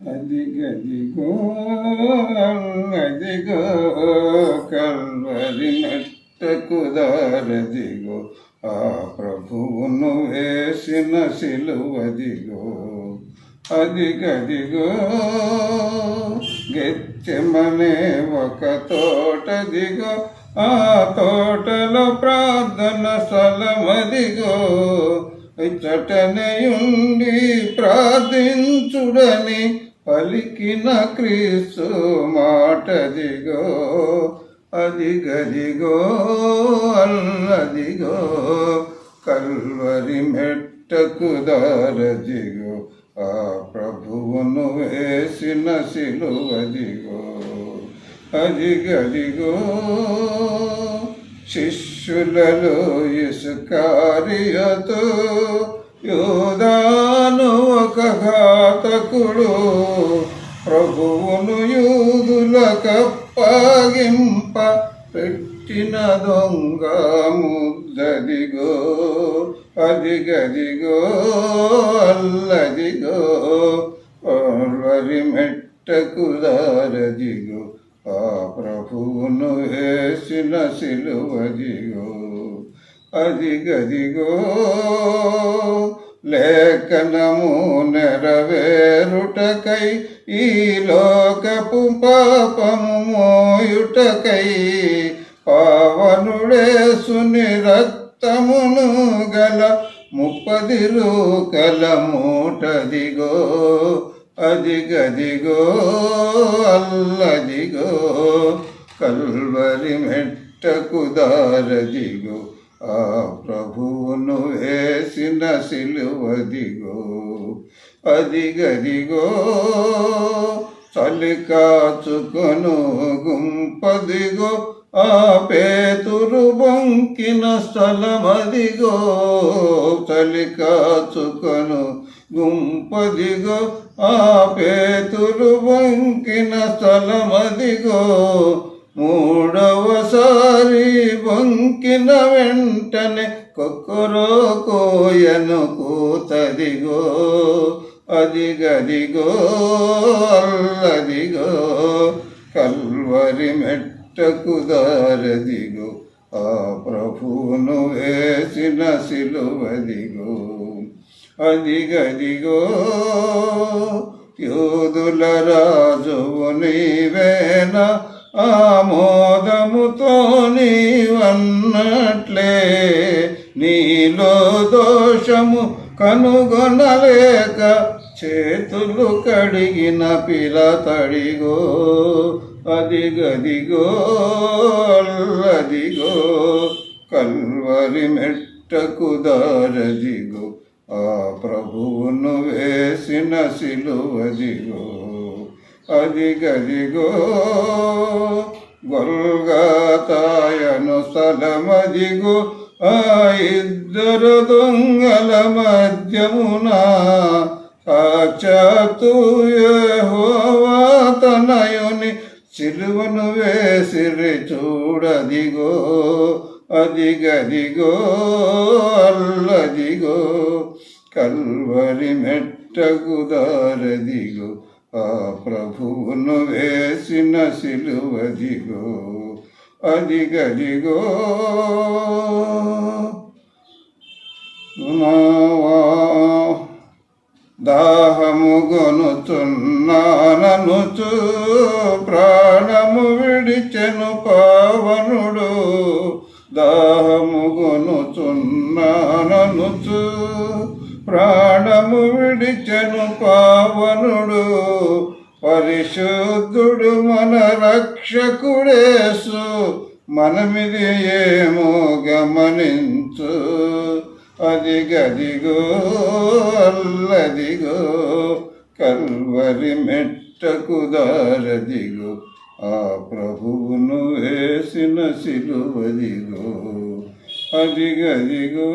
అదిగదిగో అదిగో కల్వరి మెట్టకు దారదిగో ఆ ప్రభువును వేసిన సిలువదిగో అదిగదిగో గెత్తెమనే ఒక తోటదిగో ఆ తోటలో ప్రార్థన స్థలమదిగో ఇచ్చటనేయుండి ప్రార్థించుడని పలికిన క్రీస్తు మాటదిగో అదిగదిగో అల్లదిగో కల్వరి మెట్టకు దారదిగో ఆ ప్రభువును వేసిన సిలువదిగో అదిగదిగో శిష్యులలో ఇస్కారియోతు యూదాను ఒక ఘాతకుడు ప్రభువును యూదులకప్పగింప పెట్టిన దొంగ ముద్దదిగో అదిగదిగో అల్లదిగో కల్వరి మెట్టకు దారదిగో ఆ ప్రభువును వేసిన సిలువదిగో అదిగదిగో లేఖనము నెరవేరుటకై ఈ లోకపు పాపము మోయుటకై పావనుడేసుని రక్తమును గల 30 రూకల మూటదిగో అదిగదిగో అల్లదిగో కల్వరి మెట్టకు దారదిగో ఆ ప్రభువును వేసిన సిలువదిగో అదిగదిగో చలి కాచుకొను గుంపదిగో ఆ పేతురు బొంకిన స్థలమదిగో చలి కాచుకొను గుంపదిగో ఆ పేతురు బొంకిన స్థలమదిగో మూడవసారి బొంకిన వెంటనే కొక్కరో కోయను కూతదిగో అదిగదిగో అల్లదిగో కల్వరి మెట్టకు దారదిగో ఆ ప్రభువును వేసిన సిలువదిగో అదిగదిగో యూదుల రాజువు నీవేనా ఆమోదముతో నీవన్నట్లే నీలో దోషము కనుగొనలేక చేతులు కడిగిన పిలతడిగో అదిగదిగో అల్లదిగో కల్వరి మెట్టకు దారదిగో ఆ ప్రభువును వేసిన సిలువదిగో అదిగదిగో గొల్గతాయను స్థలమదిగో ఆ 2 దొంగల మధ్యమున సాక్షాత్తు యెహోవా తనయుని సిలువను వేసిరి చూడదిగో అదిగదిగో అల్లదిగో కల్వరి మెట్టకు దారదిగో ఆ ప్రభువును వేసిన సిలువదిగో అదిగదిగో దాహము గొనుచున్నాననుచు ప్రాణము విడిచెను పావనుడు దాహము గొనుచున్నాననుచు ప్రాణము విడిచెను పావనుడు పరిశుద్ధుడు మన రక్షకుడేసు మనమిది ఏమో గమనించు అదిగదిగో అల్లదిగో కల్వరి మెట్టకు దారదిగో ఆ ప్రభువును వేసిన సిలువదిగో అదిగదిగో